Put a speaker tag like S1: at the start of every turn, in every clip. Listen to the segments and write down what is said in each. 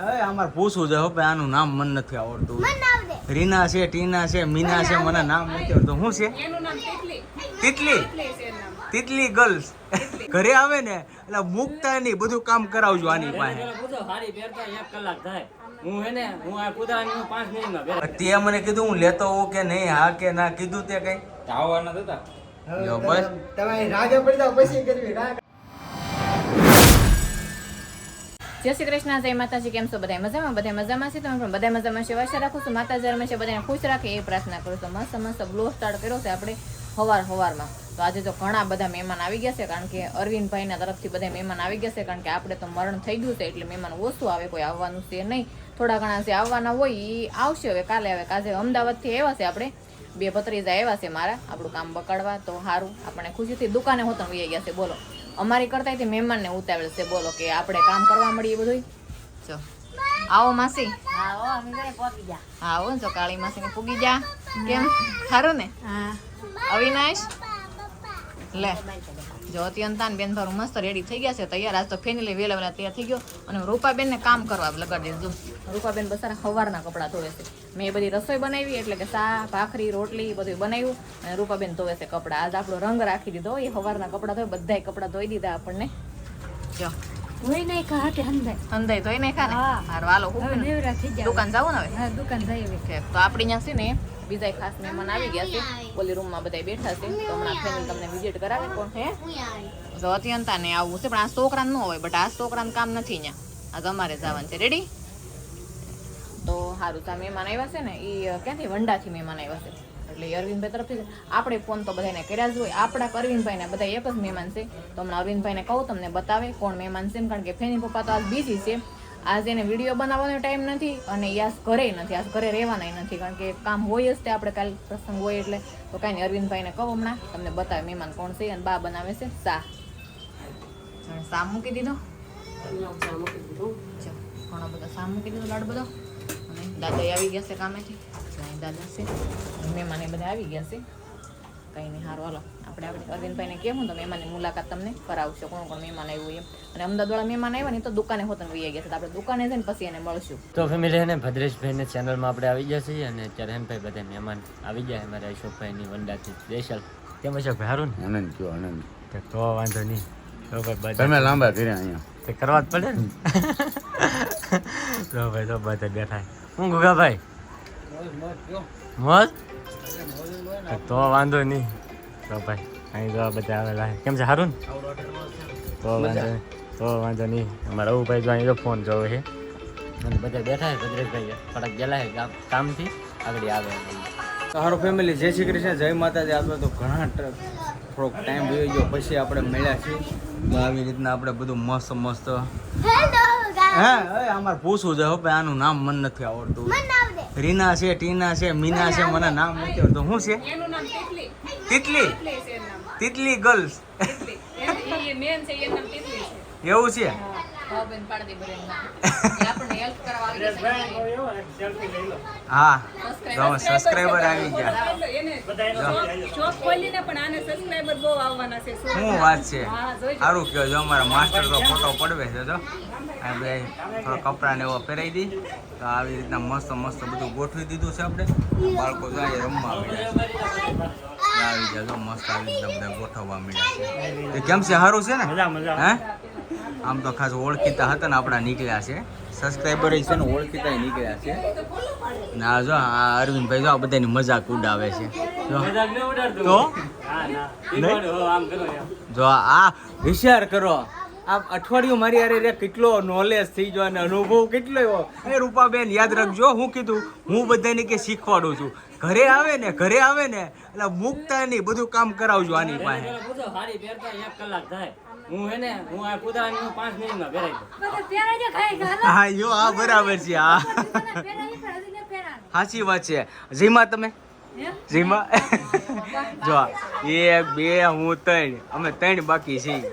S1: હવે અમારે પૂછવું છે હવે આનું નામ મને નથી આવડતું. રીના છે, ટીના છે, મીના છે, મને નામ નથી આવડતું. શું છે એનું નામ? તિતલી. તિતલી ગર્લ્સ. ઘરે આવે ને એટલે મૂકતા નહીં, બધું કામ કરાવજો આની પાસે. તે મને કીધું હું લેતો હોઉં કે નહીં, હા કે ના કીધું તે કઈ આવવાના હતા. બસ
S2: તમે રાગે પડી જાવ પછી કરવી રાગ.
S3: જય શ્રી કૃષ્ણ, જય માતાજી. કેમ છો બધા? મજામાં? બધા મજામાં છે? તમે પણ બધા મજામાં છે? આશા રાખું છું માતાજી હંમેશા બધાને ખુશ રાખે એ પ્રાર્થના કરું છું. મસ્ત મસ્ત બ્લો સ્ટાર્ટ કર્યો છે આપણે સવારમાં. તો આજે તો ઘણા બધા મહેમાન આવી ગયા છે, કારણ કે અરવિંદભાઈના તરફથી બધા મહેમાન આવી ગયા છે, કારણ કે આપણે તો મરણ થઈ ગયું છે એટલે મહેમાન ઓછું આવે, કોઈ આવવાનું છે નહીં. થોડા ઘણા જે આવવાના હોય એ આવશે. હવે કાલે આવે. કાલે અમદાવાદથી આવ્યા છે આપણે, 2 ભત્રીજા આવ્યા છે મારા આપણું કામ બગાડવા. તો સારું, આપણે ખુશીથી દુકાને હોતન વહી ગયા છે. બોલો, અમારી કરતા મહેમાનને ઉતાવળ છે. બોલો કે આપણે કામ કરવા મળીએ બધું. જો આવો માસી. આવો જો કાળી માસી ને પૂગી જા. કેમ સારું ને? અવિનાશ લે જો અત્યંતાન બેન ભારું મસ્ત રેડી થઈ ગયા છે, તૈયાર. આજ તો ફેમિલી વેલા વેલા તૈયાર થઈ ગયો અને રૂપાબેન ને કામ કરવા લગાડી દીધું. રૂપાબેન બસારા સવારના કપડાં ધોવે છે. મેં બધી રસોઈ બનાવી, એટલે કે ચા ભાખરી રોટલી બધું બનાવ્યું અને રૂપાબેન ધોવે છે કપડાં. આજ આપણો રંગ રાખી દીધો. એ સવારના કપડાં ધોઈ, બધાય કપડાં ધોઈ દીધા આપણને. જો
S4: ધોઈ નહીં ખા કે
S3: હંધાઈ ધોઈ નહીં ખા ને. હાર વાલો દુકાન જાવું ને હવે.
S4: દુકાન જઈએ
S3: તો આપણી ત્યાં છે ને બીજા ખાસ મહેમાન આવી ગયા છે. ઓલી રૂમમાં બધા બેઠા છે. તો હમણાં ફેમિલી તમને વિઝિટ કરાવે. કોણ હે? જો અત્યંતા ને આવવું છે, પણ આ છોકરાને ન હોય. બટ આ છોકરાને કામ નથી અહીંયા, આજ અમારે જવાનું છે. રેડી? તો સારું. ત્યાં મહેમાન આવ્યા છે ને, એ ક્યાંથી વંડાથી મહેમાન આવ્યા છે. એટલે અરવિંદભાઈ તરફથી આપણે ફોન તો બધાને કર્યા જ હોય. આપણા અરવિંદભાઈને બધા એક જ મહેમાન છે. તો હમણાં અરવિંદભાઈને કહું તમને બતાવે કોણ મહેમાન છે, કારણ કે ફેની પપ્પા તો આજ બીજી છે. આજ એને વિડીયો બનાવવાનો ટાઈમ નથી અને યાસ ઘરે નથી, આજ ઘરે રહેવાના નથી, કારણ કે કામ હોય જ તે. આપણે કાલે પ્રસંગ હોય એટલે તો કાંઈ નહીં. અરવિંદભાઈને કહું હમણાં તમને બતાવે મહેમાન કોણ છે. અને બા બનાવે છે ચા. ચા મૂકી દીધો, ઘણો બધો ચા મૂકી દીધો, લાડ બધો. અને દાદા આવી ગયા છે કામેથી. દાદા છે, મહેમાન એ બધા આવી ગયા છે. કંઈ નહીં, સારું હાલો. આપણે અરવિંદભાઈને કહેવું તો મહેમાનની મુલાકાત તમને કરાવશો, કોણ કોણ મહેમાન આવ્યું એમ. અને અમદાવાદવાળા મહેમાન આવ્યા ને તો દુકાને હોતન વહી ગયા છે. આપણે દુકાને જઈને પછી એને મળશું.
S5: તો ફેમિલી ને ભદ્રેશભાઈને ચેનલમાં આપણે આવી ગયા છીએ અને અત્યારે હેનભાઈ બધા મહેમાન આવી ગયા. અમારા અશોકભાઈની વંડાથી સ્પેશિયલ. કેમ અશોકભાઈ? સારું ને?
S1: આનંદ કયો આનંદ.
S5: તો વાંધો નહીં. તો ભાઈ
S1: તમે લાંબા કર્યા અહીંયા
S5: તે કરવા જ પડે ને. તો ભાઈ તો બધા બેઠા. હું ગુગાભાઈ મોજ? તો વાંધો નહીં. તો ભાઈ અહીં તો બધા આવેલા. કેમ છે? સારું ને? તો વાંધો નહીં. અમારા અવુભાઈ જો અહીં તો ફોન જોવે છે અને બધા બેઠા છે. ભદ્રેશભાઈ થોડાક ગયેલા છે કામથી, આગળ આવે.
S1: સારું ફેમિલી, જય શ્રી કૃષ્ણ, જય માતાજી. આપણે તો ઘણા થોડોક ટાઈમ વહી ગયો પછી આપણે મળ્યા છીએ. તો આવી રીતના આપણે બધું મસ્ત મસ્ત. હા હવે અમારે પૂછવું છે હવે આનું નામ મને નથી આવડતું. રીના છે, ટીના છે, મીના છે, મને નામ નથી આવડતું. શું છે એનું નામ? તિતલી. તિતલી ગર્લ્સ. એવું છે? હા, સબસ્ક્રાઇબર આવી ગયા. શું વાત છે? સારું કહો. જો અમારા માસ્ટર તો ફોટો પડવે છે. જો આ બે થોડા કપડા ને એવો પહેરાવી દી. તો આવી રીતના મસ્ત મસ્ત બધું ગોઠવી દીધું છે આપણે. બાળકો જાય રમવા મળ્યા છે. આવી ગયા જો મસ્ત આવી રીતના બધા ગોઠવવા મળ્યા છે. કેમ છે? સારું છે ને? હે? આમ તો ખાસ ઓળખીતા હતા ને આપણા નીકળ્યા છે. સબસ્ક્રાઈબર છે ને ઓળખીતા નીકળ્યા છે. ના જો આ અરવિંદભાઈ જો આ બધાની મજાક ઉડાવે છે. તો જો આ વિચાર કરો, આ અઠવાડિયું મારી અરે કેટલો નોલેજ થઈ ગયો અને અનુભવ કેટલો એવો. એ રૂપાબેન યાદ રાખજો, હું કીધું હું બધાને કે શીખવાડું છું. ઘરે આવે ને એટલે મૂકતા નહીં, બધું કામ કરાવજો આની પાસે. હા યો આ બરાબર છે. હા સાચી વાત છે. જીમા તમે જીમા જો 1 2 હું 3 અમે 3 બાકી છીએ.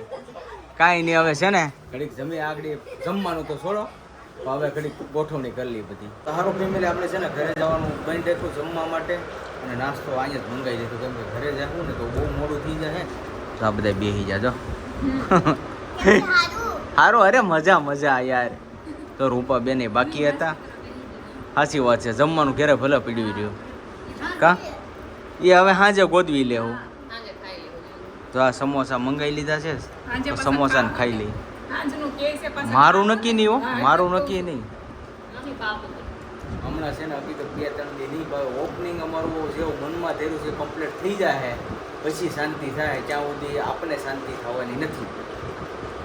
S1: કાંઈ નહીં, હવે છે ને ઘડીક જમી આગળ જમવાનું તો છોડો, હવે ઘડીક ગોઠવણી કરી લઈ બધી. તો સારું ફેમિલી, આપણે છે ને ઘરે જવાનું બંધ રાખ્યું જમવા માટે અને નાસ્તો અહીંયા જ મંગાવી દીધું, કેમ કે ઘરે જવું ને તો બહુ મોડું થઈ જાય. તો આ બધા બેસી જાજો. સારું. અરે મજા યાર. તો રૂપા બેને બાકી હતા. સાચી વાત છે, જમવાનું ઘરે ભલે પીડવી રહ્યું કા એ હવે સાંજે ગોદવી લેવું.
S3: સાંજે ખાઈ લેવું.
S1: તો આ સમોસા મંગાવી લીધા છે,
S3: સાંજે
S1: તો
S3: પાછા
S1: સમોસા ને ખાઈ લઈ.
S3: સાંજનું કે છે પાછા
S1: મારું નક્કી નહીં હો, મારું નક્કી નહીં.
S3: નથી બાપ.
S1: હમણાં છે ને હજી તો 2-3 દી નહીં ભાઈ, ઓપનિંગ અમારું જેવું મનમાં થયેલું છે કમ્પ્લીટ થઈ જાય પછી શાંતિ થાય, ત્યાં સુધી આપણે શાંતિ થવાની નથી.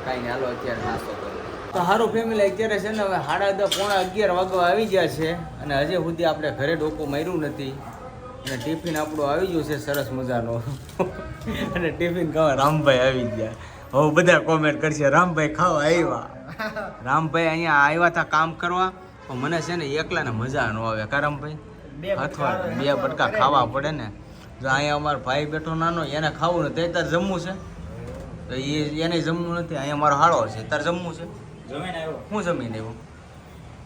S1: કાંઈ નહીં, હાલો અત્યારે નાસ્તો કરો. તો સારું ફેમિલી, અત્યારે છે ને હવે 10:30-11 વાગવા આવી ગયા છે અને હજી સુધી આપણે ઘરે ડોકું માર્યું નથી. અને ટિફિન આપણું આવી ગયું છે સરસ મજાનો અને ટિફિન ખાવા રામભાઈ આવી ગયા. હવે બધા કોમેન્ટ કરશે રામભાઈ ખાવા આવ્યા. રામભાઈ અહીંયા આવ્યા હતા કામ કરવા, પણ મને છે ને એકલાને મજા ન આવે. કા રામભાઈ? અથવા 2 બટકા ખાવા પડે ને. જો અહીંયા અમારો ભાઈ બેઠો નાનો, એને ખાવું નથી, તારે જમવું છે તો એને જમવું નથી. અહીંયા મારો હાળો છે, તારે જમવું છે?
S2: જમીને આવ્યો.
S1: હું જમીને આવ્યો.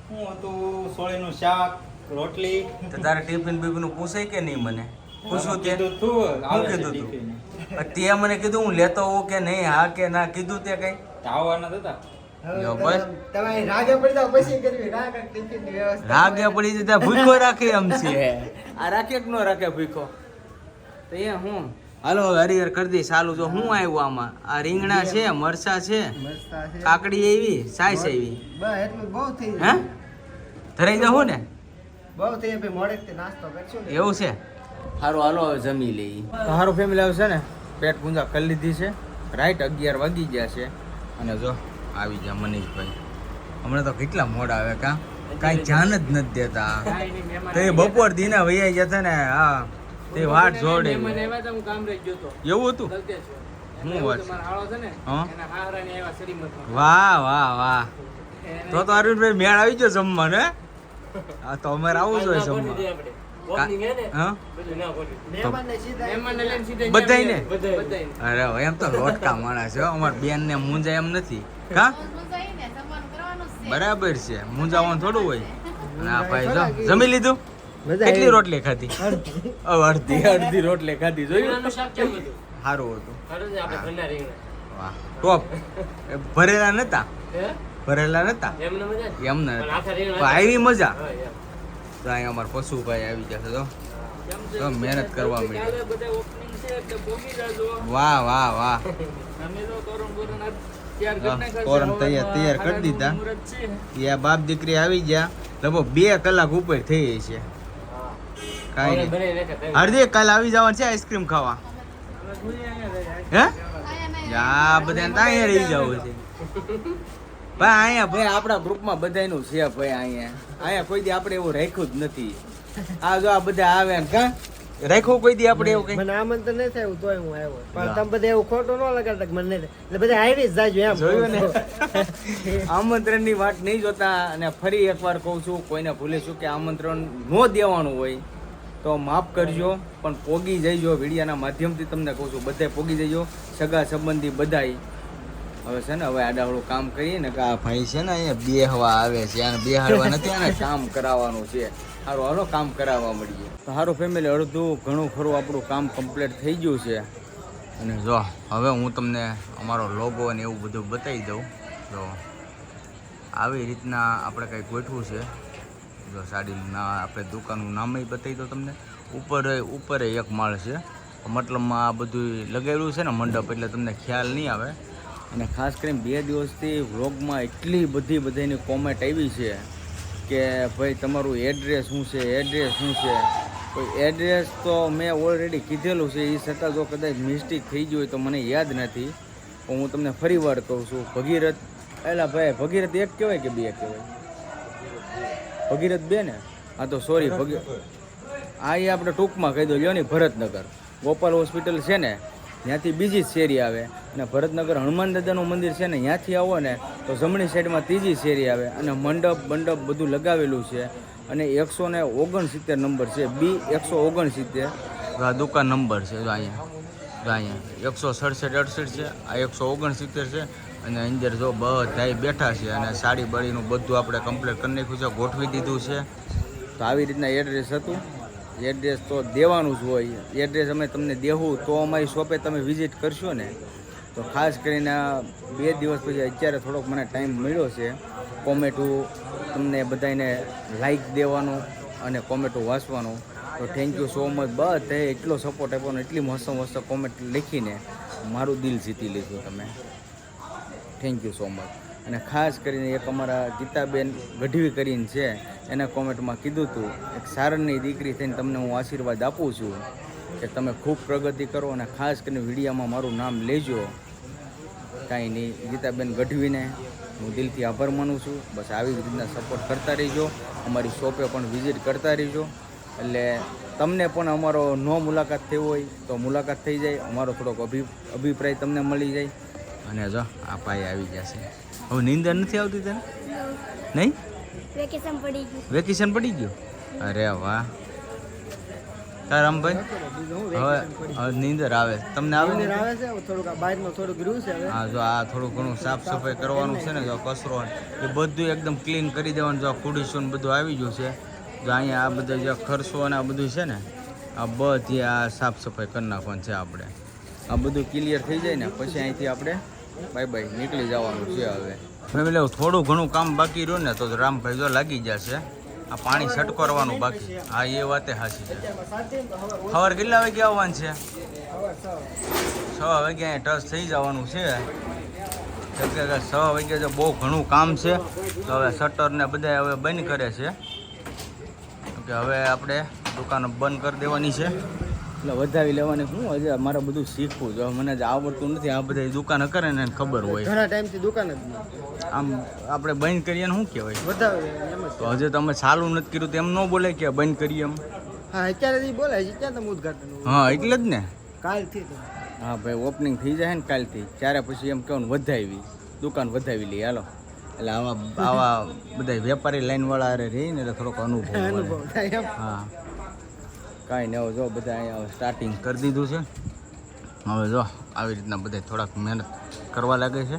S2: હું હતું સોળીનું શાક, રોટલી.
S1: તો તારે ટિફિન બીફિનનું પૂછાય કે નહીં? મને પૂછ્યું તે
S2: કીધું તું,
S1: શું કીધું તું? તે મને કીધું હું લેતો હોઉં કે નહીં, હા કે ના કીધું તે કઈ?
S2: આવવાના હતા.
S1: જો બસ
S2: તમે રાગે પડી જાવ પછી કરવી રાગ ટિફિનની વ્યવસ્થા.
S1: રાગે પડી જતા ભૂખો રાખે એમ છે. આ રાખે કે ન રાખે ભૂખો? તો એ હું હાલો હરિહર કરી દઈશ. ચાલુ જો હું આવ્યું આમાં, આ રીંગણા છે, મરચા છે,
S2: મસ્તા છે.
S1: કાકડી આવી, સાઈસ આવી.
S2: બસ એટલું બહુ થઈ
S1: હે
S2: જાય.
S1: ધરાઈ જાઉં ને?
S2: બહુ થઈ જાય, મોડે થી નાસ્તો કરશું ને.
S1: એવું છે? સારું હાલો હવે જમી લઈએ. સારું ફેમિલી આવશે ને, પેટ પૂંજા કરી લીધી છે. રાઈટ 11 વાગી ગયા છે અને જો આવી ગયા મનીષભાઈ. હમણાં તો કેટલા મોડા આવે કા, કાંઈ ધ્યાન જ નથી દેતા. તો એ બપોર દીના વૈયા જતા ને, હા તે વાટ જોડે. એવું હતું? શું વાત છે? હા? વાહ વાહ વાહ, તો અરવિંદભાઈ મેળ આવી ગયો જમવાનો. હા તો અમારે આવું જોઈએ જમવા. હા
S2: મહેમાનને સીધા
S1: બધાયને? અરે એમ તો લોટકા માણસ છે અમારા બેન ને મૂંઝાય એમ નથી કા? બરાબર છે, મૂંઝાવાનું થોડું હોય. અને આ ભાઈ જો જમી લીધું. કેટલી રોટલી ખાધી? અડધી રોટલી ખાધી. જોયું? સારું હતું. વાહ ટોપ. ભરેલા નતા? ભરેલા નતા એમને આવી મજા. તો અહીંયા અમારા પશુભાઈ આવી જશે. તો મહેનત કરવા માંડી. વાહ વાહ વાહ, તોરણ તૈયાર કરી દીધા. યા બાપ દીકરી આવી ગયા. લગભગ 2 કલાક ઉપર થઈ છે. કાંઈ નહીં, હાર્દિક કાલે આવી જવાનું છે આઈસ્ક્રીમ ખાવા. હે યા બધા ત્યાં રહી જવું છે ભાઈ. અહીંયા ભાઈ આપણા ગ્રુપમાં બધાનું છે ભાઈ. અહીંયા કોઈ દી આપણે એવું રાખ્યું જ નથી. આ જો આ બધા આવે ને કા રાખ્યું કોઈ દી આપણે એવું કઈ?
S2: મને આમંત્રણ નહીં થયું તોય હું આવ્યો. પણ તમે બધા એવું ખોટું ન લગાડતા કે મને નહીં, એટલે બધા આવી જ જાજો એમ.
S1: જોયું ને, આમંત્રણની વાત નહીં જોતા. અને ફરી એકવાર કહું છું, કોઈને ભૂલીશું કે આમંત્રણ ન દેવાનું હોય તો માફ કરજો, પણ પોગી જઈજો. વિડીયાના માધ્યમથી તમને કહું છું, બધાય પોગી જઈજો, સગા સંબંધી બધાય. હવે છે ને, હવે આડાવડું કામ કરીએ ને કે આ ભાઈ છે ને અહીંયા બેહવા આવે છે, અને બેહાડવા નથી, આને કામ કરાવવાનું છે. સારું હાલો કામ કરાવવા મળીએ. તો સારું ફેમિલી, અડધું ઘણું ખરું આપણું કામ કમ્પ્લીટ થઈ ગયું છે. અને જો હવે હું તમને અમારો લોગો અને એવું બધું બતાવી દઉં. જો આવી રીતના આપણે કંઈક ગોઠવું છે. જો સાડીનું ના આપણે દુકાનનું નામ બતાવી દઉં તમને. ઉપર એક માળ છે, મતલબમાં આ બધું લગાવ્યું છે ને મંડપ, એટલે તમને ખ્યાલ નહીં આવે. અને ખાસ કરીને 2 દિવસથી વ્લોગમાં એટલી બધી બધાની કોમેન્ટ આવી છે કે ભાઈ તમારું એડ્રેસ શું છે, એડ્રેસ શું છે. કોઈ એડ્રેસ તો મેં ઓલરેડી કીધેલું છે, એ છતાં જો કદાચ મિસ્ટેક થઈ ગઈ હોય તો મને યાદ નથી. પણ હું તમને ફરી વાર કહું છું, ભગીરથ. એલા ભાઈ, ભગીરથ 1 કહેવાય કે 2 કહેવાય? ભગીરથ 2 ને? હા તો સોરી, આ એ આપણે ટૂંકમાં કહી દો. લ્યો ને, ભરતનગર ગોપાલ હોસ્પિટલ છે ને, ત્યાંથી બીજી જ શેરી આવે. અને ભરતનગર હનુમાન દાદાનું મંદિર છે ને, ત્યાંથી આવો ને તો જમણી સાઈડમાં ત્રીજી શેરી આવે. અને મંડપ બધું લગાવેલું છે. અને 169 નંબર છે, B169 આ દુકાન નંબર છે. જો અહીંયા 167-68 છે, આ 169 છે. અને અંદર જો બધાય બેઠા છે. અને સાડી બાડીનું બધું આપણે કમ્પ્લીટ કરી નાખ્યું છે, ગોઠવી દીધું છે. તો આવી રીતના એડ્રેસ હતું. એડ્રેસ તો દેવાનું જ હોય. એડ્રેસ અમે તમને દેવું તો અમારી શોપે તમે વિઝિટ કરશો ને. તો ખાસ કરીને 2 દિવસ પછી અત્યારે થોડોક મને ટાઈમ મળ્યો છે, કોમેન્ટો તમને બધાને લાઈક દેવાનું અને કોમેન્ટો વાંચવાનું. તો થેન્ક યુ સો મચ. બધે એટલો સપોર્ટ આપ્યો, એટલી મસ્ત મસ્ત કોમેન્ટ લખીને મારું દિલ જીતી લીધું તમે. Thank you so much. અને ખાસ કરીને એક અમારા ગીતાબેન ગઢવી કરીને છે, એના કોમેન્ટમાં કીધું હતું, એક સારણની દીકરી થઈને તમને હું આશીર્વાદ આપું છું કે તમે ખૂબ પ્રગતિ કરો અને ખાસ કરીને વિડીયામાં મારું નામ લેજો. કાંઈ નહીં, ગીતાબેન ગઢવીને હું દિલથી આભાર માનું છું. બસ આવી જ રીતના સપોર્ટ કરતા રહીજો, અમારી શોપે પણ વિઝિટ કરતા રહીજો. એટલે તમને પણ અમારો મુલાકાત થઈ હોય તો મુલાકાત થઈ જાય, અમારો થોડોક અભિપ્રાય તમને મળી જાય. અને જો આ ભાઈ આવી જશે. હવે નીંદર નથી આવતી તને? નહીં? વેકેશન પડી ગયું? અરે વાહ. રામભાઈ હવે નીંદર આવે? તમને આવે ને?
S2: આવે છે થોડુંક બાજુમાં થોડુંક રહ્યું છે હવે.
S1: હા, જો આ થોડું ઘણું સાફ સફાઈ કરવાનું છે ને, જો કચરો એ બધું એકદમ ક્લીન કરી દેવાનું. જો ખુડીશું ને બધું આવી ગયું છે. જો અહીંયા આ બધા જે ખર્ચો અને આ બધું છે ને, આ બધી આ સાફ સફાઈ કરી નાખવાનું છે આપણે. આ બધું ક્લિયર થઈ જાય ને પછી અહીંથી આપણે બાય બાય નીકળી જવાનું છે. હવે ફેમિલી થોડું ઘણું કામ બાકી રહ્યું ને તો રામભાઈ જો લાગી જશે. આ પાણી છટકરવાનું બાકી. હા, એ વાતે હાચી છે. સવાર કેટલા વાગે આવવાનું છે? 6 વાગે અહીંયા ટચ થઈ જવાનું છે. 6 વાગે જો બહુ ઘણું કામ છે. તો હવે શટર ને બધા હવે બંધ કરે છે કે હવે આપણે દુકાન બંધ કરી દેવાની છે. એટલે વધાવી લેવાની. હું હજી મારે બધું શીખવું જો, મને જ આવડતું નથી. આ બધા દુકાન કરે ને એને ખબર હોય.
S2: ઘણા ટાઈમથી દુકાન જ નહીં.
S1: આમ આપણે બંધ કરીએ ને શું કહેવાય?
S2: વધારે એમ જ.
S1: તો હજી તમે ચાલુ નથી કર્યું તો એમ ન બોલે કે બંધ કરીએ એમ?
S2: હા, અત્યારે બોલાય છે ક્યાં તમે ઉદઘાટન?
S1: હા, એટલે જ ને.
S2: કાલથી તો.
S1: હા ભાઈ, ઓપનિંગ થઈ જાય ને કાલથી, ત્યારે પછી એમ કહેવાનું વધાવી દુકાન વધાવી લઈએ હાલો. એટલે આવા બધા વેપારી લાઈનવાળા અરે રહીને એટલે થોડોક અનુભવ
S2: થાય એમ.
S1: હા, કાંઈ નહીં. હવે જો બધા અહીંયા સ્ટાર્ટિંગ કરી દીધું છે. હવે જો આવી રીતના બધા થોડાક મહેનત કરવા લાગે છે,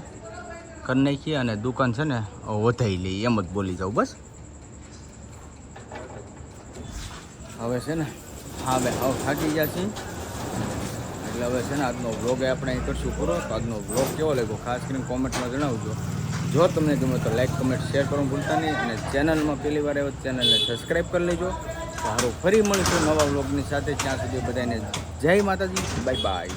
S1: કરી નાખીએ અને દુકાન છે ને વધાવી લઈએ એમ જ બોલી જાઉં બસ. હવે છે ને હા ભાઈ, હવે થાકી ગયા છીએ એટલે હવે છે ને આજનો વ્લોગ આપણે અહીં કરશું પૂરો. તો આજનો વ્લોગ કેવો લાગ્યો ખાસ કરીને કોમેન્ટમાં જણાવજો. જો તમને ગમે તો લાઈક કમેન્ટ શેર કરવાનું ભૂલતા નહીં. અને ચેનલમાં પહેલી વાર આવ્યો ચેનલને સબસ્ક્રાઈબ કરી લેજો. સારું, ફરી મળીશું નવા વ્લોગની સાથે. ત્યાં સુધી બધાને જય માતાજી, બાય બાય.